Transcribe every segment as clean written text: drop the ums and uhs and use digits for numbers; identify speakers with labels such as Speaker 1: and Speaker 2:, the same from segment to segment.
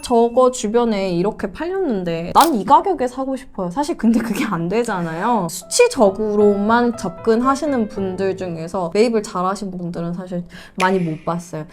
Speaker 1: 저거 주변에 이렇게 팔렸는데 난 이 가격에 사고 싶어요. 사실 근데 그게 안 되잖아요. 수치적으로만 접근하시는 분들 중에서 매입을 잘하신 분들은 사실 많이 못 봤어요.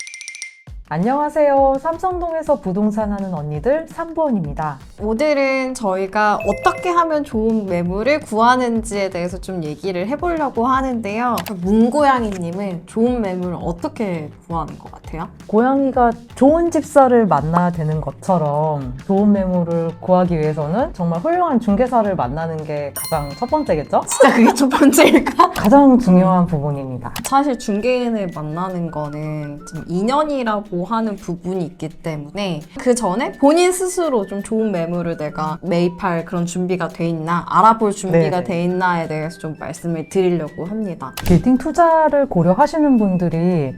Speaker 2: 안녕하세요. 삼성동에서 부동산 하는 언니들 3번입니다.
Speaker 1: 오늘은 저희가 어떻게 하면 좋은 매물을 구하는지에 대해서 좀 얘기를 해보려고 하는데요. 문고양이님은 좋은 매물을 어떻게 구하는 것 같아요?
Speaker 2: 고양이가 좋은 집사를 만나야 되는 것처럼 좋은 매물을 구하기 위해서는 정말 훌륭한 중개사를 만나는 게 가장 첫 번째겠죠?
Speaker 1: 진짜 그게 첫 번째일까?
Speaker 2: 가장 중요한 부분입니다.
Speaker 1: 사실 중개인을 만나는 거는 좀 인연이라고 하는 부분이 있기 때문에 그 전에 본인 스스로 좀 좋은 매물을 내가 매입할 그런 준비가 돼 있나, 알아볼 준비가
Speaker 2: 네네.
Speaker 1: 돼 있나에 대해서 좀 말씀을 드리려고 합니다.
Speaker 2: 빌딩 투자를 고려하시는 분들이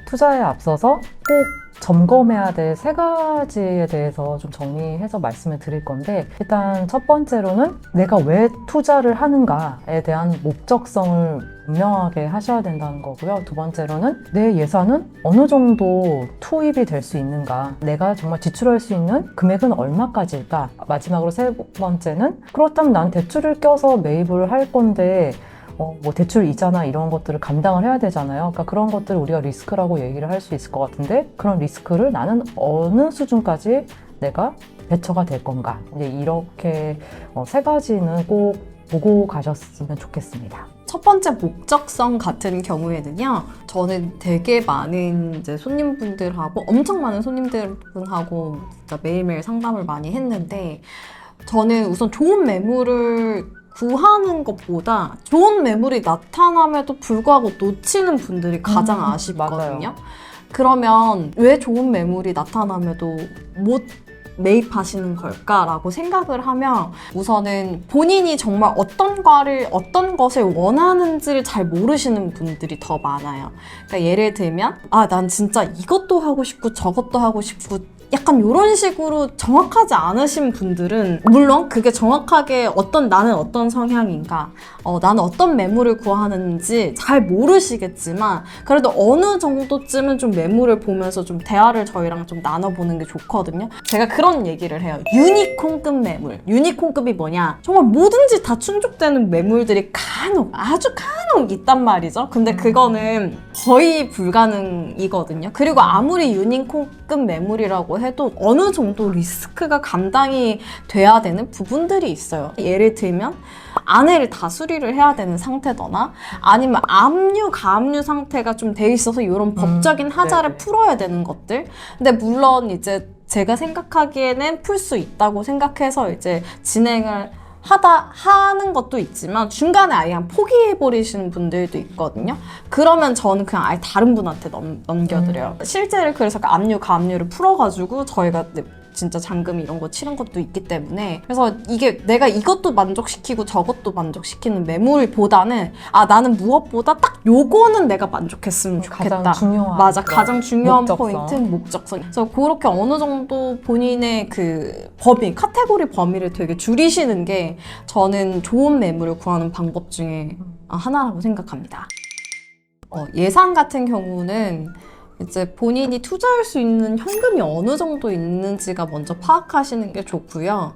Speaker 2: 투자에 앞서서 꼭 점검해야 될 세 가지에 대해서 좀 정리해서 말씀을 드릴 건데, 일단 첫 번째로는 내가 왜 투자를 하는가에 대한 목적성을 분명하게 하셔야 된다는 거고요. 두 번째로는 내 예산은 어느 정도 투입이 될 수 있는가, 내가 정말 지출할 수 있는 금액은 얼마까지일까. 마지막으로 세 번째는 그렇다면 난 대출을 껴서 매입을 할 건데 뭐 대출 이자나 이런 것들을 감당을 해야 되잖아요. 그러니까 그런 것들을 우리가 리스크라고 얘기를 할 수 있을 것 같은데, 그런 리스크를 나는 어느 수준까지 내가 배처가 될 건가. 이제 이렇게 세 가지는 꼭 보고 가셨으면 좋겠습니다.
Speaker 1: 첫 번째 목적성 같은 경우에는요, 저는 되게 많은 이제 손님분들하고, 엄청 많은 손님들하고 진짜 매일매일 상담을 많이 했는데, 저는 우선 좋은 매물을 구하는 것보다 좋은 매물이 나타남에도 불구하고 놓치는 분들이 가장 아쉽거든요.
Speaker 2: 맞아요.
Speaker 1: 그러면 왜 좋은 매물이 나타남에도 못 매입하시는 걸까라고 생각을 하면, 우선은 본인이 정말 어떤 것을 원하는지를 잘 모르시는 분들이 더 많아요. 그러니까 예를 들면 난 진짜 이것도 하고 싶고 저것도 하고 싶고 약간 이런 식으로 정확하지 않으신 분들은, 물론 그게 정확하게 나는 어떤 성향인가, 나는 어떤 매물을 구하는지 잘 모르시겠지만, 그래도 어느 정도쯤은 좀 매물을 보면서 좀 대화를 저희랑 좀 나눠보는 게 좋거든요. 제가 그런 얘기를 해요. 유니콘급 매물. 유니콘급이 뭐냐? 정말 뭐든지 다 충족되는 매물들이 아주 간혹 있단 말이죠. 근데 그거는 거의 불가능이거든요. 그리고 아무리 유니콘급 매물이라고 해도 어느 정도 리스크가 감당이 돼야 되는 부분들이 있어요. 예를 들면 안에를 다 수리를 해야 되는 상태거나, 아니면 압류, 가압류 상태가 좀 돼 있어서 이런 법적인 하자를
Speaker 2: 네네.
Speaker 1: 풀어야 되는 것들. 근데 물론 이제 제가 생각하기에는 풀 수 있다고 생각해서 이제 진행을 하는 것도 있지만, 중간에 아예 그냥 포기해버리시는 분들도 있거든요. 그러면 저는 그냥 아예 다른 분한테 넘겨드려요. 실제로 그래서 압류, 가압류를 풀어가지고 저희가 진짜 잔금 이런 거 치른 것도 있기 때문에, 그래서 이게 내가 이것도 만족시키고 저것도 만족시키는 매물보다는 나는 무엇보다 딱 요거는 내가 만족했으면 좋겠다.
Speaker 2: 가장 중요한
Speaker 1: 맞아, 가장 중요한
Speaker 2: 목적성.
Speaker 1: 포인트는 목적성. 그래서 그렇게 어느 정도 본인의 그 범위, 카테고리 범위를 되게 줄이시는 게 저는 좋은 매물을 구하는 방법 중에 하나라고 생각합니다. 예산 같은 경우는 이제 본인이 투자할 수 있는 현금이 어느 정도 있는지가 먼저 파악하시는 게 좋고요.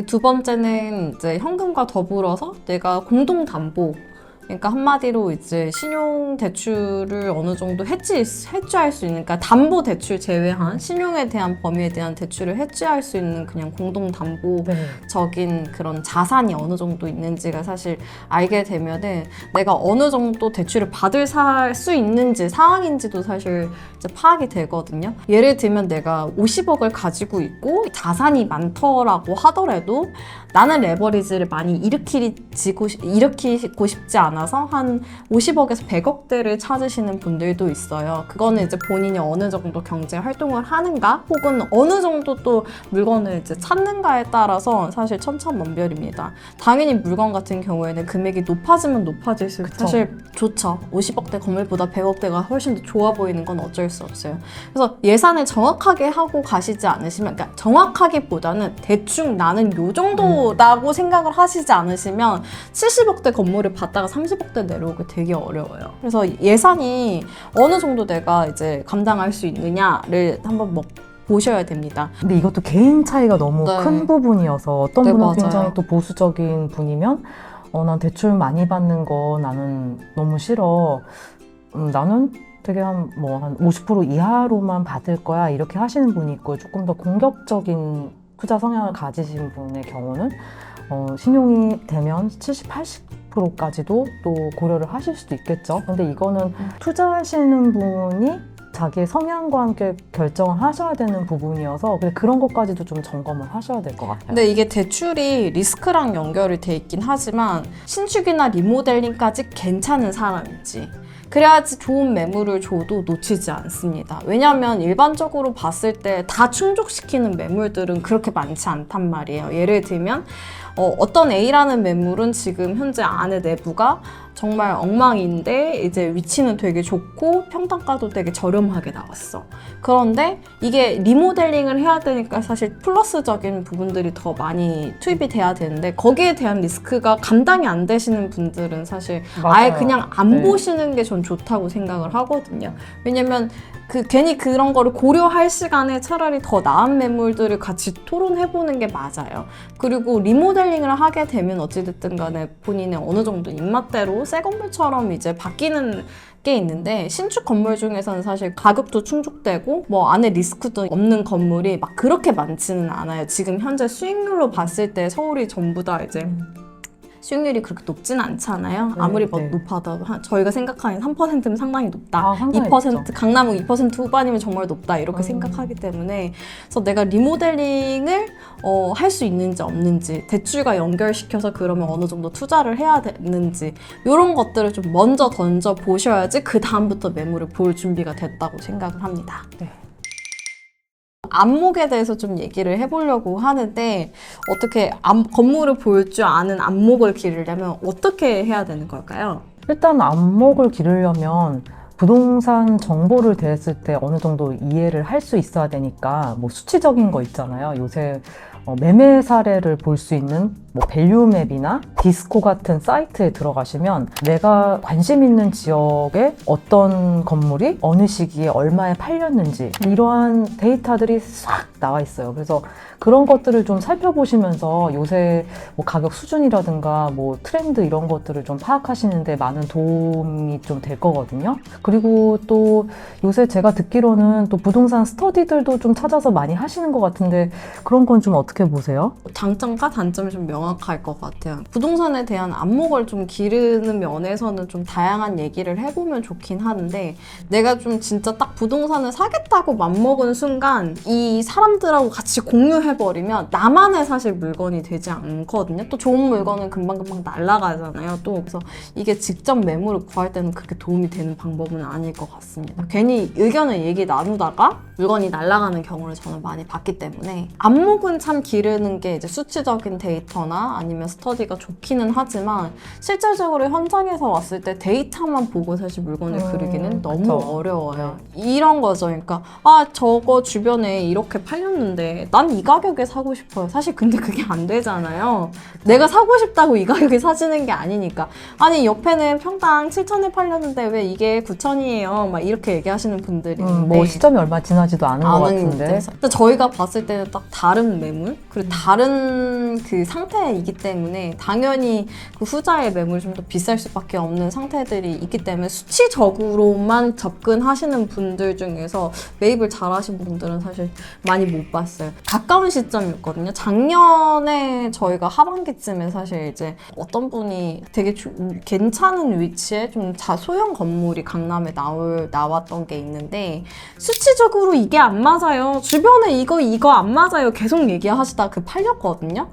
Speaker 1: 두 번째는 이제 현금과 더불어서 내가 공동담보, 그러니까 한마디로 이제 신용 대출을 어느 정도 해지할 수 있는, 그러니까 담보 대출 제외한 신용에 대한 범위에 대한 대출을 해지할 수 있는 그냥 공동 담보적인 그런 자산이 어느 정도 있는지가 사실 알게 되면은 내가 어느 정도 대출을 받을 수 있는지 상황인지도 사실 이제 파악이 되거든요. 예를 들면 내가 50억을 가지고 있고 자산이 많더라고 하더라도 나는 레버리지를 많이 일으키고 싶지 않아서 한 50억에서 100억대를 찾으시는 분들도 있어요. 그거는 이제 본인이 어느 정도 경제 활동을 하는가, 혹은 어느 정도 또 물건을 이제 찾는가에 따라서 사실 천차만별입니다. 당연히 물건 같은 경우에는 금액이 높아지면 높아질수록
Speaker 2: 그쵸.
Speaker 1: 사실 좋죠. 50억대 건물보다 100억대가 훨씬 더 좋아 보이는 건 어쩔 수 없어요. 그래서 예산을 정확하게 하고 가시지 않으시면, 그러니까 정확하기보다는 대충 나는 요 정도라고 생각을 하시지 않으시면 70억대 건물을 받다가 30억대 내려오기 되게 어려워요. 그래서 예산이 어느 정도 내가 이제 감당할 수 있느냐를 한번 보셔야 됩니다.
Speaker 2: 근데 이것도 개인 차이가 너무
Speaker 1: 네.
Speaker 2: 큰 부분이어서 어떤
Speaker 1: 네,
Speaker 2: 분은
Speaker 1: 맞아요.
Speaker 2: 굉장히 또 보수적인 분이면 난 대출 많이 받는 거 나는 너무 싫어. 나는 되게 한 50% 이하로만 받을 거야 이렇게 하시는 분이 있고 조금 더 공격적인 투자 성향을 가지신 분의 경우는 신용이 되면 70, 80%까지도 또 고려를 하실 수도 있겠죠. 근데 이거는 투자하시는 분이 자기의 성향과 함께 결정을 하셔야 되는 부분이어서 그런 것까지도 좀 점검을 하셔야 될 것 같아요.
Speaker 1: 근데 이게 대출이 리스크랑 연결이 돼 있긴 하지만 신축이나 리모델링까지 괜찮은 사람인지 그래야지 좋은 매물을 줘도 놓치지 않습니다. 왜냐하면 일반적으로 봤을 때 다 충족시키는 매물들은 그렇게 많지 않단 말이에요. 예를 들면 어떤 A라는 매물은 지금 현재 안에 내부가 정말 엉망인데 이제 위치는 되게 좋고 평당가도 되게 저렴하게 나왔어. 그런데 이게 리모델링을 해야 되니까 사실 플러스적인 부분들이 더 많이 투입이 돼야 되는데 거기에 대한 리스크가 감당이 안 되시는 분들은 사실 아예
Speaker 2: 맞아요.
Speaker 1: 그냥 안
Speaker 2: 네.
Speaker 1: 보시는 게 전 좋다고 생각을 하거든요. 왜냐면 괜히 그런 거를 고려할 시간에 차라리 더 나은 매물들을 같이 토론해보는 게 맞아요. 그리고 리모델링을 하게 되면 어찌됐든 간에 본인의 어느 정도 입맛대로 새 건물처럼 이제 바뀌는 게 있는데 신축 건물 중에서는 사실 가격도 충족되고 안에 리스크도 없는 건물이 막 그렇게 많지는 않아요. 지금 현재 수익률로 봤을 때 서울이 전부 다 이제 수익률이 그렇게 높진 않잖아요.
Speaker 2: 네,
Speaker 1: 아무리
Speaker 2: 네.
Speaker 1: 높아도 저희가 생각하는 3%는 상당히 높다.
Speaker 2: 상당히
Speaker 1: 2%
Speaker 2: 높죠.
Speaker 1: 강남은 2% 후반이면 정말 높다 이렇게 생각하기 때문에 그래서 내가 리모델링을 할 수 있는지 없는지 대출과 연결시켜서 그러면 어느 정도 투자를 해야 되는지 이런 것들을 좀 먼저 던져 보셔야지 그 다음부터 매물을 볼 준비가 됐다고 생각을 합니다.
Speaker 2: 네.
Speaker 1: 안목에 대해서 좀 얘기를 해보려고 하는데 어떻게 건물을 볼 줄 아는 안목을 기르려면 어떻게 해야 되는 걸까요?
Speaker 2: 일단 안목을 기르려면 부동산 정보를 대했을 때 어느 정도 이해를 할 수 있어야 되니까 수치적인 거 있잖아요. 요새 매매 사례를 볼 수 있는 밸류맵이나 디스코 같은 사이트에 들어가시면 내가 관심 있는 지역에 어떤 건물이 어느 시기에 얼마에 팔렸는지 이러한 데이터들이 싹 나와 있어요. 그래서 그런 것들을 좀 살펴보시면서 요새 가격 수준이라든가 트렌드 이런 것들을 좀 파악하시는데 많은 도움이 좀 될 거거든요. 그리고 또 요새 제가 듣기로는 또 부동산 스터디들도 좀 찾아서 많이 하시는 것 같은데 그런 건 좀 어떻게 보세요?
Speaker 1: 장점과 단점이 좀 명확할 것 같아요. 부동산에 대한 안목을 좀 기르는 면에서는 좀 다양한 얘기를 해보면 좋긴 하는데 내가 좀 진짜 딱 부동산을 사겠다고 맘먹은 순간 이 사람들하고 같이 공유해버리면 나만의 사실 물건이 되지 않거든요. 또 좋은 물건은 금방금방 날아가잖아요. 또 그래서 이게 직접 매물을 구할 때는 그렇게 도움이 되는 방법은 아닐 것 같습니다. 괜히 의견을 얘기 나누다가 물건이 날아가는 경우를 저는 많이 봤기 때문에 안목은 참 기르는 게 이제 수치적인 데이터나 아니면 스터디가 좋기는 하지만 실질적으로 현장에서 왔을 때 데이터만 보고 사실 물건을 그리기는 너무
Speaker 2: 그쵸.
Speaker 1: 어려워요. 이런 거죠. 그러니까 저거 주변에 이렇게 팔렸는데 난 이 가격에 사고 싶어요. 사실 근데 그게 안 되잖아요. 내가 사고 싶다고 이 가격에 사지는 게 아니니까. 아니 옆에는 평당 7,000에 팔렸는데 왜 이게 9,000이에요? 막 이렇게 얘기하시는 분들이 있는데
Speaker 2: 시점이 얼마 지나지도 않은 것 같은데.
Speaker 1: 근데 저희가 봤을 때는 딱 다른 매물 그리고 다른 그 상태이기 때문에 당연히 그 후자의 매물이 좀 더 비쌀 수밖에 없는 상태들이 있기 때문에 수치적으로만 접근하시는 분들 중에서 매입을 잘하신 분들은 사실 많이 못 봤어요. 가까운 시점이었거든요. 작년에 저희가 하반기쯤에 사실 이제 어떤 분이 되게 괜찮은 위치에 좀 소형 건물이 강남에 나왔던 게 있는데 수치적으로 이게 안 맞아요. 주변에 이거 안 맞아요. 계속 얘기하시다가 팔렸거든요.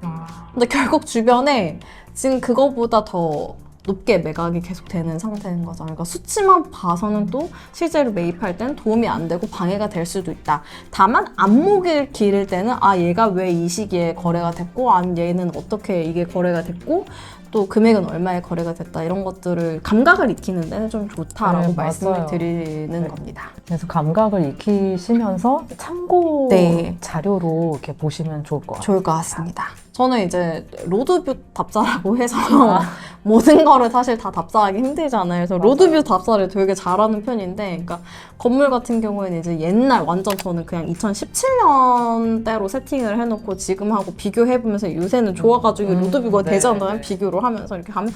Speaker 1: 근데 결국 주변에 지금 그거보다 더 높게 매각이 계속 되는 상태인 거죠. 그러니까 수치만 봐서는 또 실제로 매입할 땐 도움이 안 되고 방해가 될 수도 있다. 다만 안목을 기를 때는 얘가 왜 이 시기에 거래가 됐고 얘는 어떻게 이게 거래가 됐고 또 금액은 얼마에 거래가 됐다 이런 것들을 감각을 익히는 데는 좀 좋다라고
Speaker 2: 네,
Speaker 1: 말씀을
Speaker 2: 맞아요.
Speaker 1: 드리는
Speaker 2: 네.
Speaker 1: 겁니다.
Speaker 2: 그래서 감각을 익히시면서 참고
Speaker 1: 네.
Speaker 2: 자료로 이렇게 보시면 좋을 것 같아요.
Speaker 1: 좋을 것 같습니다. 저는 이제 로드뷰 답사라고 해서 모든 거를 사실 다 답사하기 힘들잖아요. 그래서
Speaker 2: 맞아요.
Speaker 1: 로드뷰 답사를 되게 잘하는 편인데, 그러니까 건물 같은 경우에는 이제 옛날 완전 저는 그냥 2017년대로 세팅을 해놓고 지금하고 비교해보면서 요새는 좋아가지고 로드뷰가
Speaker 2: 네,
Speaker 1: 되잖아요.
Speaker 2: 네.
Speaker 1: 비교를 하면서 이렇게 하면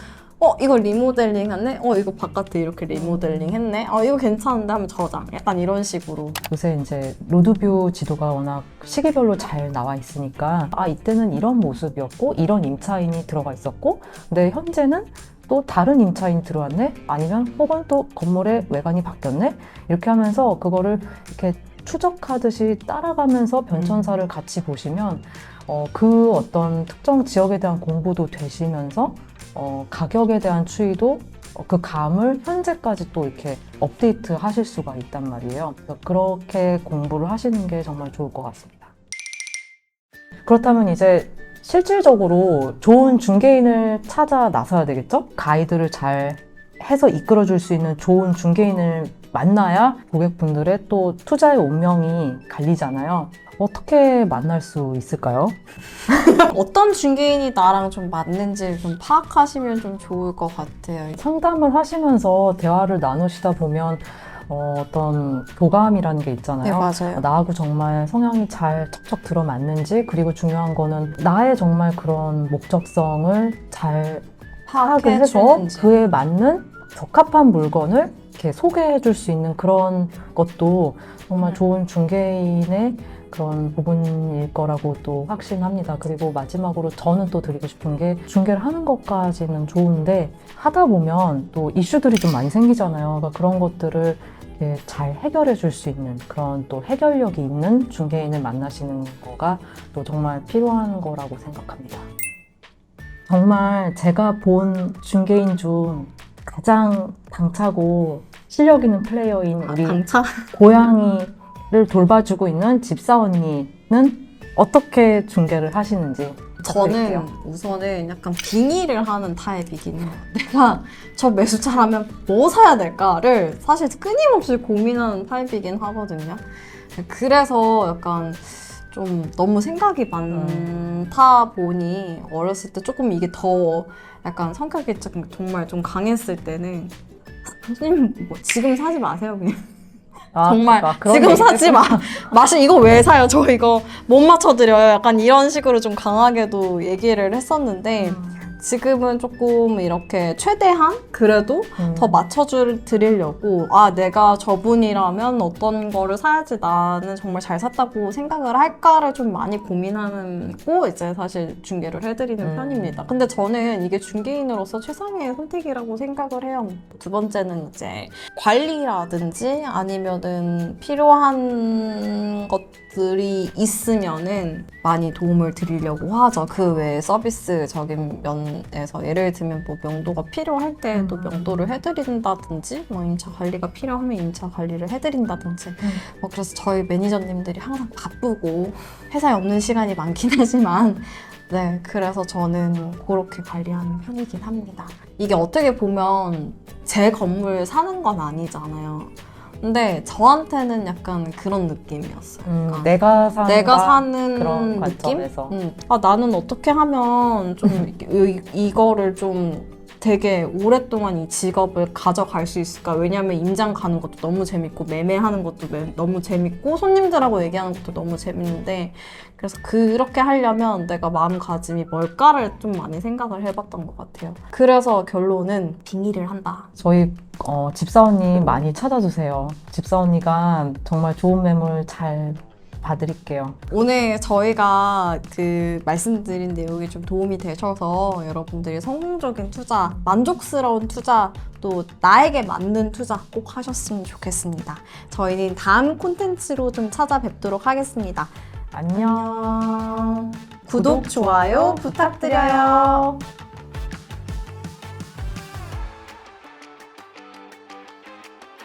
Speaker 1: 이거 리모델링 했네? 이거 바깥에 이렇게 리모델링 했네? 이거 괜찮은데 하면 저장. 약간 이런 식으로.
Speaker 2: 요새 이제 로드뷰 지도가 워낙 시기별로 잘 나와 있으니까 이때는 이런 모습이었고 이런 임차인이 들어가 있었고 근데 현재는 또 다른 임차인이 들어왔네? 아니면 혹은 또 건물의 외관이 바뀌었네? 이렇게 하면서 그거를 이렇게 추적하듯이 따라가면서 변천사를 같이 보시면 그 어떤 특정 지역에 대한 공부도 되시면서 가격에 대한 추이도 그 감을 현재까지 또 이렇게 업데이트 하실 수가 있단 말이에요. 그래서 그렇게 공부를 하시는 게 정말 좋을 것 같습니다. 그렇다면 이제 실질적으로 좋은 중개인을 찾아 나서야 되겠죠? 가이드를 잘 해서 이끌어줄 수 있는 좋은 중개인을 만나야 고객분들의 또 투자의 운명이 갈리잖아요. 어떻게 만날 수 있을까요?
Speaker 1: 어떤 중개인이 나랑 좀 맞는지 좀 파악하시면 좀 좋을 것 같아요.
Speaker 2: 상담을 하시면서 대화를 나누시다 보면 어떤 교감이라는 게 있잖아요.
Speaker 1: 맞아요.
Speaker 2: 나하고 정말 성향이 잘 척척 들어맞는지, 그리고 중요한 거는 나의 정말 그런 목적성을 잘 파악을 해서
Speaker 1: 파악해주는지.
Speaker 2: 그에 맞는 적합한 물건을 이렇게 소개해 줄 수 있는 그런 것도 정말 좋은 중개인의 그런 부분일 거라고 또 확신합니다. 그리고 마지막으로 저는 또 드리고 싶은 게 중개를 하는 것까지는 좋은데 하다 보면 또 이슈들이 좀 많이 생기잖아요. 그러니까 그런 것들을 이렇게 잘 해결해 줄 수 있는 그런 또 해결력이 있는 중개인을 만나시는 거가 또 정말 필요한 거라고 생각합니다. 정말 제가 본 중개인 중 가장 당차고 실력 있는 플레이어인 우리
Speaker 1: 당차?
Speaker 2: 고양이를 돌봐주고 있는 집사언니는 어떻게 중개를 하시는지 부탁드릴게요.
Speaker 1: 저는 우선은 약간 빙의를 하는 타입이긴 해요. 내가 저 매수 잘하면 뭐 사야 될까를 사실 끊임없이 고민하는 타입이긴 하거든요. 그래서 약간 좀 너무 생각이 많다 보니 어렸을 때 조금 이게 더 약간 성격이 정말 좀 강했을 때는 선생님 뭐 지금 사지 마세요 그냥. 정말
Speaker 2: 그런
Speaker 1: 지금
Speaker 2: 얘기
Speaker 1: 사지 마시 이거 왜 사요? 저 이거 못 맞춰드려요. 약간 이런 식으로 좀 강하게도 얘기를 했었는데 지금은 조금 이렇게 최대한 그래도 더 맞춰드리려고 내가 저분이라면 어떤 거를 사야지 나는 정말 잘 샀다고 생각을 할까를 좀 많이 고민하고 이제 사실 중개를 해드리는 편입니다. 근데 저는 이게 중개인으로서 최상의 선택이라고 생각을 해요. 두 번째는 이제 관리라든지 아니면은 필요한 것들이 있으면은 많이 도움을 드리려고 하죠. 그 외에 서비스적인 면에서 예를 들면 뭐 명도가 필요할 때 또 명도를 해드린다든지 뭐 임차 관리가 필요하면 임차 관리를 해드린다든지 뭐 그래서 저희 매니저님들이 항상 바쁘고 회사에 없는 시간이 많긴 하지만 네, 그래서 저는 그렇게 관리하는 편이긴 합니다. 이게 어떻게 보면 제 건물 사는 건 아니잖아요. 근데 저한테는 약간 그런 느낌이었어요.
Speaker 2: 내가
Speaker 1: 내가 사는
Speaker 2: 그런
Speaker 1: 느낌?
Speaker 2: 관점에서.
Speaker 1: 나는 어떻게 하면 좀 이거를 좀 되게 오랫동안 이 직업을 가져갈 수 있을까? 왜냐면 임장 가는 것도 너무 재밌고 매매하는 것도 너무 재밌고 손님들하고 얘기하는 것도 너무 재밌는데 그래서 그렇게 하려면 내가 마음가짐이 뭘까를 좀 많이 생각을 해봤던 것 같아요. 그래서 결론은 빙의를 한다.
Speaker 2: 저희 집사언니 많이 찾아주세요. 집사언니가 정말 좋은 매물 잘 봐드릴게요.
Speaker 1: 오늘 저희가 그 말씀드린 내용이 좀 도움이 되셔서 여러분들이 성공적인 투자, 만족스러운 투자, 또 나에게 맞는 투자 꼭 하셨으면 좋겠습니다. 저희는 다음 콘텐츠로 좀 찾아뵙도록 하겠습니다.
Speaker 2: 안녕.
Speaker 1: 구독, 좋아요 부탁드려요.